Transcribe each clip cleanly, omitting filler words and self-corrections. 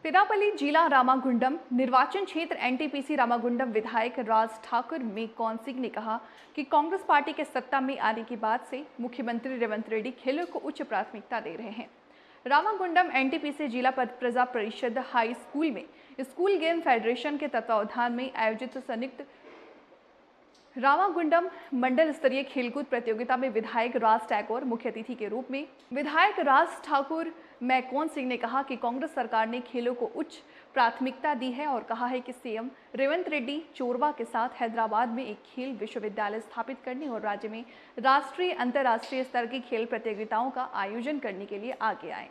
पिरापल्ली जिला रामागुंडम निर्वाचन क्षेत्र एनटीपीसी रामागुंडम विधायक राज ठाकुर मेकॉन सिंह ने कहा कि कांग्रेस पार्टी के सत्ता में आने के बाद से मुख्यमंत्री रेवंत रेड्डी खेलों को उच्च प्राथमिकता दे रहे हैं। रामागुंडम एनटीपीसी जिला प्रजा परिषद हाई स्कूल में स्कूल गेम फेडरेशन के तत्वावधान में आयोजित संयुक्त रामागुंडम मंडल स्तरीय खेलकूद प्रतियोगिता में विधायक राज ठाकुर मुख्य अतिथि के रूप में विधायक राज ठाकुर मेकॉन सिंह ने कहा कि कांग्रेस सरकार ने खेलों को उच्च प्राथमिकता दी है और कहा है कि सीएम रेवंत रेड्डी चोरवा के साथ हैदराबाद में एक खेल विश्वविद्यालय स्थापित करने और राज्य में राष्ट्रीय अंतर्राष्ट्रीय स्तर की खेल प्रतियोगिताओं का आयोजन करने के लिए आगे आए।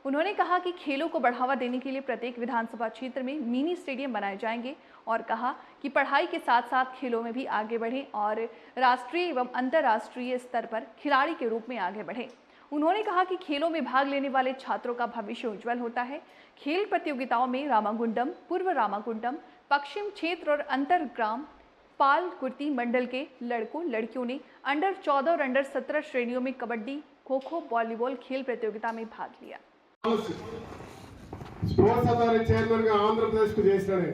उन्होंने कहा कि खेलों को बढ़ावा देने के लिए प्रत्येक विधानसभा क्षेत्र में मिनी स्टेडियम बनाए जाएंगे और कहा कि पढ़ाई के साथ साथ खेलों में भी आगे बढ़ें और राष्ट्रीय एवं अंतर्राष्ट्रीय स्तर पर खिलाड़ी के रूप में आगे बढ़ें। उन्होंने कहा कि खेलों में भाग लेने वाले छात्रों का भविष्य उज्जवल होता है। खेल प्रतियोगिताओं में रामागुंडम, पूर्व रामागुंडम, पश्चिम क्षेत्र और अंतरग्राम पाल कुर्ती मंडल के लड़कों लड़कियों ने अंडर 14 और अंडर 17 श्रेणियों में कबड्डी, खो खो, वॉलीबॉल खेल प्रतियोगिता में भाग लिया। స్పోర్ట్స్ అథారిటీ చైర్మన్ గా ఆంధ్రప్రదేశ్ కు చేశాడు।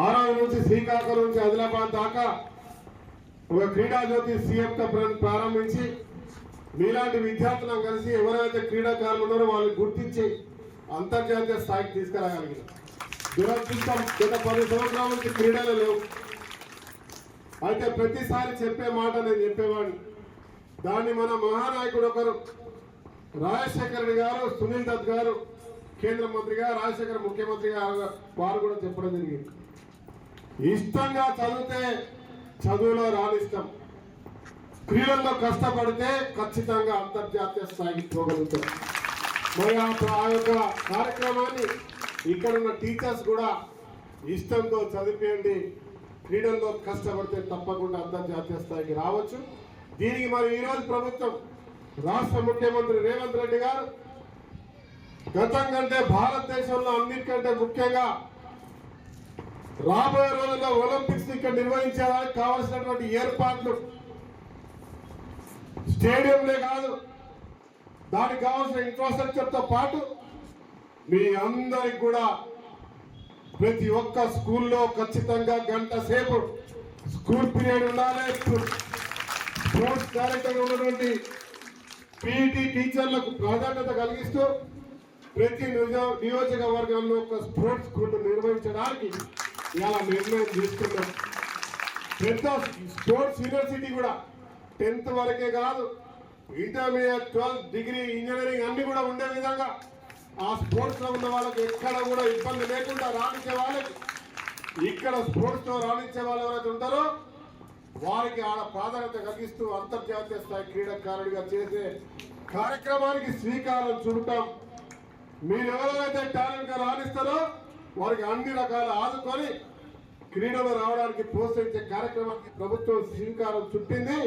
ఆరాధన నుంచి శ్రీకాకుళం నుంచి ఆదిలాబాద్ దాకా ఒక క్రీడా జ్యోతి సీఎం గా ప్రారంభించి మీలాంటి విద్యార్థులను కలిసి ఎవరైతే క్రీడాకారులు ఉన్నారో వాళ్ళని గుర్తించి అంతర్జాతీయ స్థాయికి తీసుకురాగలిగారు। దురదృష్టం గత 10 సంవత్సరాల నుంచి క్రీడలు లేవు। అయితే ప్రతిసారి చెప్పే మాట నేను చెప్పేవాడిని, దాన్ని మన మహానాయకుడు ఒకరు రాజశేఖర రెడ్డి గారు, సునీల్ దత్ గారు కేంద్ర మంత్రిగా, రాజశేఖర ముఖ్యమంత్రిగా వారు కూడా చెప్పడం జరిగింది, ఇష్టంగా చదివితే చదువులో రాణిస్తాం, క్రీడల్లో కష్టపడితే ఖచ్చితంగా అంతర్జాతీయ స్థాయికి పోగలుగుతాం। మరి ఆ యొక్క కార్యక్రమాన్ని ఇక్కడున్న టీచర్స్ కూడా ఇష్టంతో చదివేయండి, క్రీడల్లో కష్టపడితే తప్పకుండా అంతర్జాతీయ స్థాయికి రావచ్చు। దీనికి మరి ఈరోజు ప్రభుత్వం రాష్ట్ర ముఖ్యమంత్రి రేవంత్ రెడ్డి గారు గతం కంటే భారతదేశంలో అన్నిటికంటే ముఖ్యంగా రాబోయే రోజుల్లో ఒలింపిక్స్ ఇక్కడ నిర్వహించడానికి కావాల్సినటువంటి ఏర్పాట్లు స్టేడియంలే కాదు, దానికి కావాల్సిన ఇన్ఫ్రాస్ట్రక్చర్ తో పాటు మీ అందరికి కూడా ప్రతి ఒక్క స్కూల్లో ఖచ్చితంగా గంట సేపు స్కూల్ పీరియడ్ ఉండాలి। స్పోర్ట్స్ డైరెక్టర్ ఉన్నటువంటి పీఈటీ టీచర్లకు ప్రాధాన్యత కలిగిస్తూ ప్రతి నియోజకవర్గంలో ఒక స్పోర్ట్స్ స్కూల్ నిర్వహించడానికి ఇలా నిర్ణయం తీసుకున్నాం। పెద్ద స్పోర్ట్స్ యూనివర్సిటీ కూడా 10th వరకే కాదు, ఇంటర్మీడియట్, 12th డిగ్రీ, ఇంజనీరింగ్ అన్ని కూడా ఉండే విధంగా ఆ స్పోర్ట్స్ లో ఉన్న వాళ్ళకి ఎక్కడ కూడా ఇబ్బంది లేకుండా రాణించే వాళ్ళకి, ఇక్కడ స్పోర్ట్స్ లో రాణించే వాళ్ళు ఎవరైతే ఉంటారో వారికి ఆడ ప్రాధాన్యత కలిగిస్తూ అంతర్జాతీయ స్థాయి క్రీడాకారుడిగా చేసే కార్యక్రమానికి శ్రీకారం చుడతాం। మీరు ఎవరైతే టాలెంట్ గా రాణిస్తారో వారికి అన్ని రకాల ఆదుకొని క్రీడలో రావడానికి ప్రోత్సహించే కార్యక్రమానికి ప్రభుత్వం శ్రీకారం చుట్టింది।